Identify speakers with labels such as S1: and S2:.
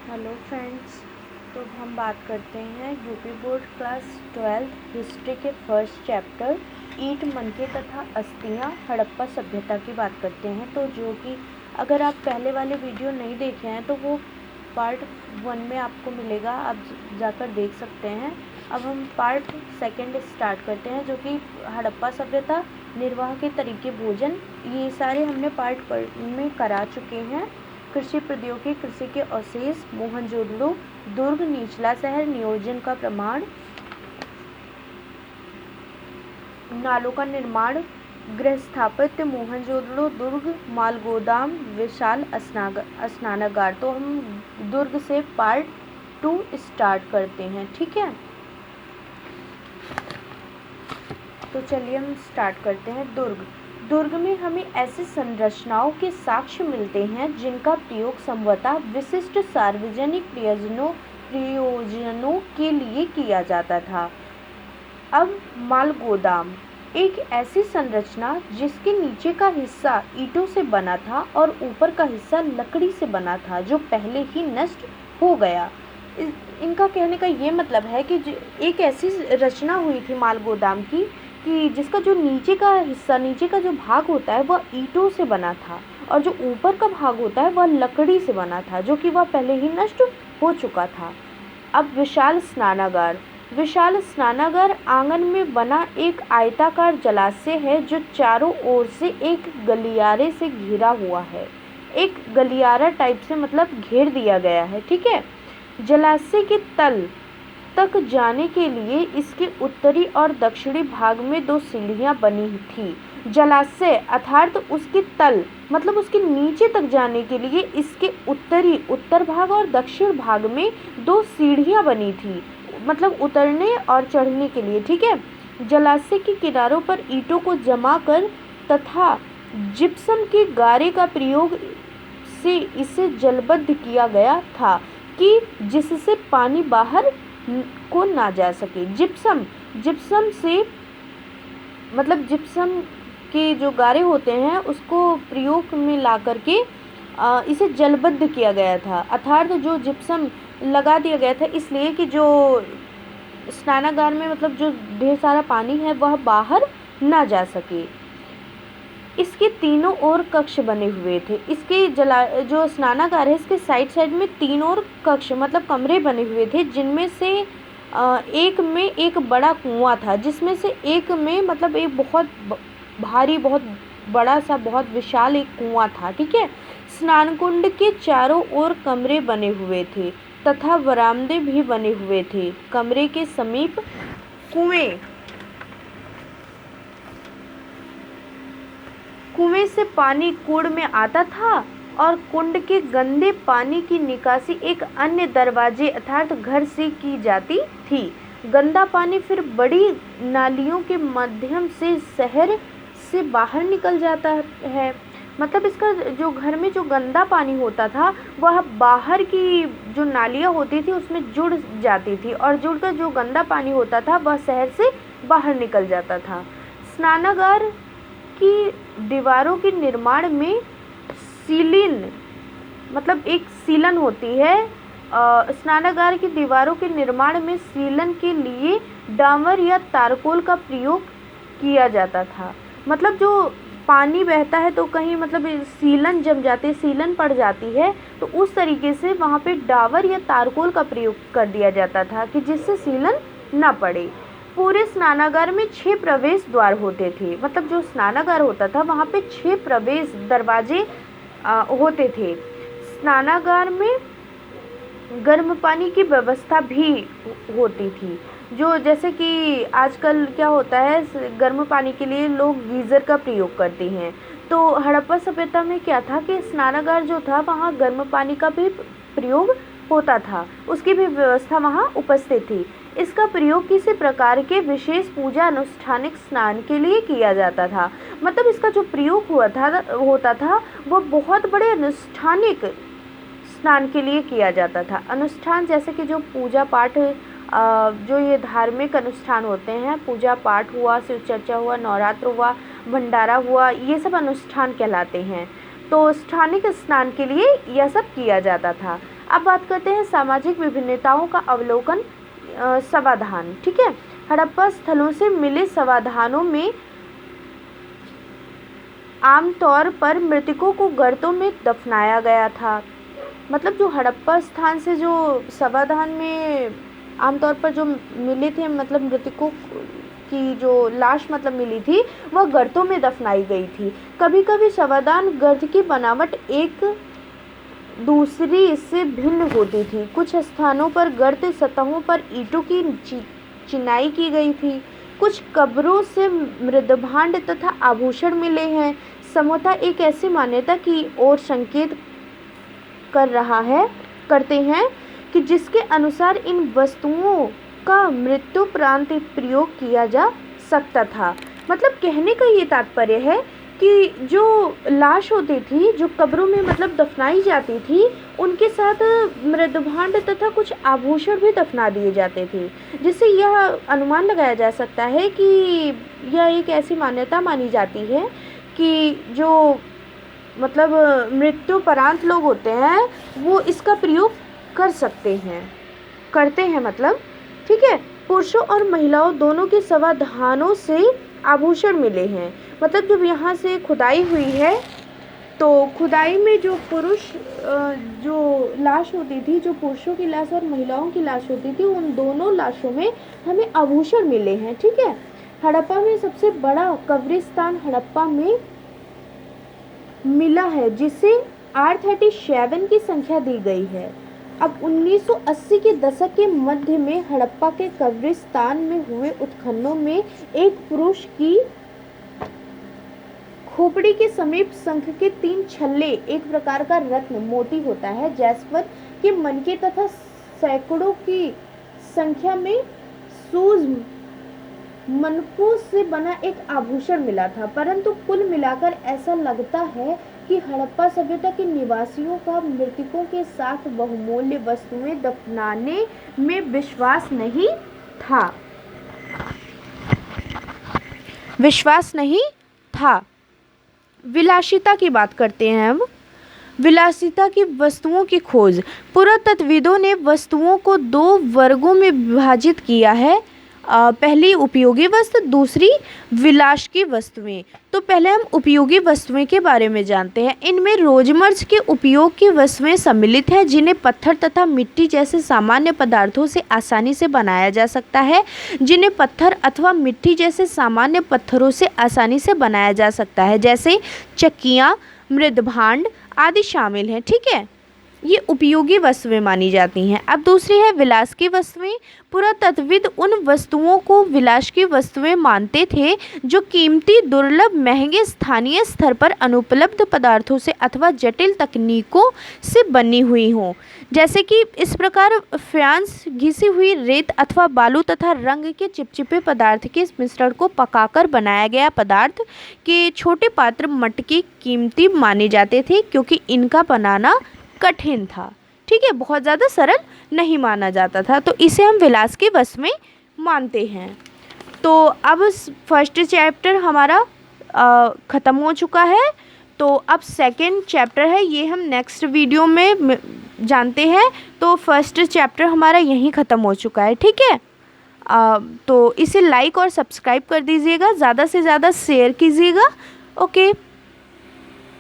S1: Hello friends. तो हम बात करते हैं यूपी बोर्ड क्लास 12 हिस्ट्री के फर्स्ट चैप्टर ईंट मनके तथा अस्थियां हड़प्पा सभ्यता की बात करते हैं। तो जो कि अगर आप पहले वाले वीडियो नहीं देखे हैं तो वो पार्ट 1 में आपको मिलेगा, आप जाकर देख सकते हैं। अब हम पार्ट 2 स्टार्ट करते हैं, जो कि हड़प्पा सभ्यता, निर्वाह के तरीके, भोजन, ये सारे हमने पार्ट में करा चुके हैं। कृषि प्रौद्योगिकी, कृषि के अवशेष, मोहनजोदड़ो, दुर्ग, निचला शहर, नियोजन का प्रमाण, नालों का निर्माण, गृह स्थापत्य, मोहनजोदड़ो, दुर्ग, माल गोदाम, विशाल स्नानागार। तो हम दुर्ग से पार्ट 2 स्टार्ट करते हैं, ठीक है। तो चलिए हम स्टार्ट करते हैं। दुर्ग में हमें ऐसी संरचनाओं के साक्ष्य मिलते हैं जिनका प्रयोग संभवतः विशिष्ट सार्वजनिक प्रयोजनों के लिए किया जाता था। अब माल गोदाम एक ऐसी संरचना जिसके नीचे का हिस्सा ईंटों से बना था और ऊपर का हिस्सा लकड़ी से बना था, जो पहले ही नष्ट हो गया। इनका कहने का ये मतलब है कि एक ऐसी रचना हुई थी माल गोदाम की कि जिसका जो नीचे का हिस्सा, नीचे का जो भाग होता है वह ईंटों से बना था और जो ऊपर का भाग होता है वह लकड़ी से बना था, जो कि वह पहले ही नष्ट हो चुका था। अब विशाल स्नानागार आंगन में बना एक आयताकार जलाशय है जो चारों ओर से एक गलियारे से घिरा हुआ है। एक गलियारा टाइप से मतलब घेर दिया गया है, ठीक है। जलाशय के तल तक जाने के लिए इसके उत्तरी और दक्षिणी भाग में 2 सीढ़ियां बनी थी। जलाशय अर्थात उसके तल मतलब उसके नीचे तक जाने के लिए इसके उत्तर भाग और दक्षिण भाग में 2 सीढ़ियां बनी थी, मतलब उतरने और चढ़ने के लिए, ठीक है। जलाशय के किनारों पर ईंटों को जमा कर तथा जिप्सम के गारे का प्रयोग से इसे जलबद्ध किया गया था कि जिससे पानी बाहर को ना जा सके। जिप्सम से मतलब जिप्सम के जो गारे होते हैं उसको प्रयोग में ला करके इसे जलबद्ध किया गया था, अर्थात जो जिप्सम लगा दिया गया था इसलिए कि जो स्नानागार में मतलब जो ढेर सारा पानी है वह बाहर ना जा सके। इसके तीनों ओर कक्ष बने हुए थे। इसके जो स्नानागार है इसके साइड में 3 और कक्ष मतलब कमरे बने हुए थे, जिनमें से एक में एक बड़ा कुआं था, जिसमें से एक में मतलब एक बहुत भारी, बहुत बड़ा सा, बहुत विशाल एक कुआं था, ठीक है। स्नान कुंड के चारों ओर कमरे बने हुए थे तथा बरामदे भी बने हुए थे। कमरे के समीप कुएं से पानी कुंड में आता था और कुंड के गंदे पानी की निकासी एक अन्य दरवाजे अर्थात घर से की जाती थी। गंदा पानी फिर बड़ी नालियों के माध्यम से शहर से बाहर निकल जाता है। मतलब इसका जो घर में जो गंदा पानी होता था वह बाहर की जो नालियाँ होती थी उसमें जुड़ जाती थी और जुड़कर जो गंदा पानी होता था वह शहर से बाहर निकल जाता था। स्नानागार की दीवारों के निर्माण में सीलिन मतलब एक सीलन होती है। स्नानागार की दीवारों के निर्माण में सीलन के लिए डामर या तारकोल का प्रयोग किया जाता था। मतलब जो पानी बहता है तो कहीं मतलब सीलन जम जाती है, सीलन पड़ जाती है, तो उस तरीके से वहाँ पे डावर या तारकोल का प्रयोग कर दिया जाता था कि जिससे सीलन ना पड़े। पूरे स्नानागार में 6 प्रवेश द्वार होते थे। मतलब जो स्नानागार होता था वहाँ पे 6 प्रवेश दरवाजे होते थे। स्नानागार में गर्म पानी की व्यवस्था भी होती थी, जो जैसे कि आजकल क्या होता है, गर्म पानी के लिए लोग गीज़र का प्रयोग करते हैं। तो हड़प्पा सभ्यता में क्या था कि स्नानागार जो था वहाँ गर्म पानी का भी प्रयोग होता था, उसकी भी व्यवस्था वहाँ उपस्थित थी। इसका प्रयोग किसी प्रकार के विशेष पूजा अनुष्ठानिक स्नान के लिए किया जाता था। मतलब इसका जो प्रयोग होता था वह बहुत बड़े अनुष्ठानिक स्नान के लिए किया जाता था। अनुष्ठान जैसे कि जो पूजा पाठ, जो ये धार्मिक अनुष्ठान होते हैं, पूजा पाठ हुआ, शिव चर्चा हुआ, नवरात्र हुआ, भंडारा हुआ, ये सब अनुष्ठान कहलाते हैं। तो स्थानिक स्नान के लिए यह सब किया जाता था। अब बात करते हैं सामाजिक विभिन्नताओं का अवलोकन, समाधान। ठीक है, हड़प्पा स्थलों से मिले समाधानों में आमतौर पर मृतकों को गर्तों में दफनाया गया था। मतलब जो हड़प्पा स्थान से जो समाधान में आमतौर पर जो मिले थे, मतलब मृतकों की जो लाश मतलब मिली थी, वह गर्तों में दफनाई गई थी। कभी कभी समाधान गर्त की बनावट एक दूसरी से भिन्न होती थी। कुछ स्थानों पर गर्त सतहों पर ईंटों की चिनाई की गई थी। कुछ कब्रों से मृदभांड तथा आभूषण मिले हैं। समोता एक ऐसी मान्यता की ओर संकेत करते हैं कि जिसके अनुसार इन वस्तुओं का मृत्युपरांत प्रयोग किया जा सकता था। मतलब कहने का ये तात्पर्य है कि जो लाश होती थी, जो कब्रों में मतलब दफनाई जाती थी, उनके साथ मृदभांड तथा कुछ आभूषण भी दफना दिए जाते थे, जिससे यह अनुमान लगाया जा सकता है कि यह एक ऐसी मान्यता मानी जाती है कि जो मतलब मृत्युपरांत लोग होते हैं वो इसका प्रयोग करते हैं मतलब। ठीक है, पुरुषों और महिलाओं दोनों के समाधानों से आभूषण मिले हैं। मतलब जब यहाँ से खुदाई हुई है तो खुदाई में जो जो लाश होती थी, जो पुरुषों की लाश और महिलाओं की लाश होती थी, उन दोनों लाशों में हमें आभूषण मिले हैं। ठीक है, हड़प्पा में सबसे बड़ा कब्रिस्तान हड़प्पा में मिला है, जिसे R37 की संख्या दी गई है। अब 1980 के दशक के मध्य में हड़प्पा के कब्रिस्तान में हुए उत्खननों में एक पुरुष की खोपड़ी के समीप शंख के 3 छल्ले, एक प्रकार का रत्न मोती होता है, जैस्पर के मनके तथा सैकड़ों की संख्या में सूक्ष्म मनकों से बना एक आभूषण मिला था। परंतु कुल मिलाकर ऐसा लगता है कि हड़प्पा सभ्यता के निवासियों का मृतकों के साथ बहुमूल्य वस्तुएं दफनाने में विश्वास नहीं था। विलासिता की बात करते हैं हम। विलासिता की वस्तुओं की खोज। पुरातत्वविदों ने वस्तुओं को 2 वर्गों में विभाजित किया है। पहली उपयोगी वस्तु, दूसरी विलास की वस्तुएं। तो पहले हम उपयोगी वस्तुएं के बारे में जानते हैं। इनमें रोजमर्रा के उपयोग की वस्तुएं सम्मिलित हैं, जिन्हें पत्थर तथा मिट्टी जैसे सामान्य पदार्थों से आसानी से बनाया जा सकता है। जैसे चक्कियाँ, मृदभांड आदि शामिल हैं। ठीक है, ये उपयोगी वस्तुएं मानी जाती हैं। अब दूसरी है विलास की वस्तुएं। पुरातत्वविद उन वस्तुओं को विलास की वस्तुएं मानते थे जो कीमती, दुर्लभ, महंगे, स्थानीय स्तर पर अनुपलब्ध पदार्थों से अथवा जटिल तकनीकों से बनी हुई हों। जैसे कि इस प्रकार फ्रांस, घिसी हुई रेत अथवा बालू तथा रंग के चिपचिपे पदार्थ के मिश्रण को पकाकर बनाया गया पदार्थ के छोटे पात्र मटके कीमती माने जाते थे, क्योंकि इनका बनाना कठिन था। ठीक है, बहुत ज़्यादा सरल नहीं माना जाता था, तो इसे हम विलास की वस्तुएं मानते हैं। तो अब फर्स्ट चैप्टर हमारा ख़त्म हो चुका है। तो अब सेकंड चैप्टर है, ये हम नेक्स्ट वीडियो में जानते हैं। तो फर्स्ट चैप्टर हमारा यहीं ख़त्म हो चुका है। ठीक है, तो इसे लाइक और सब्सक्राइब कर दीजिएगा, ज़्यादा से ज़्यादा शेयर कीजिएगा। ओके।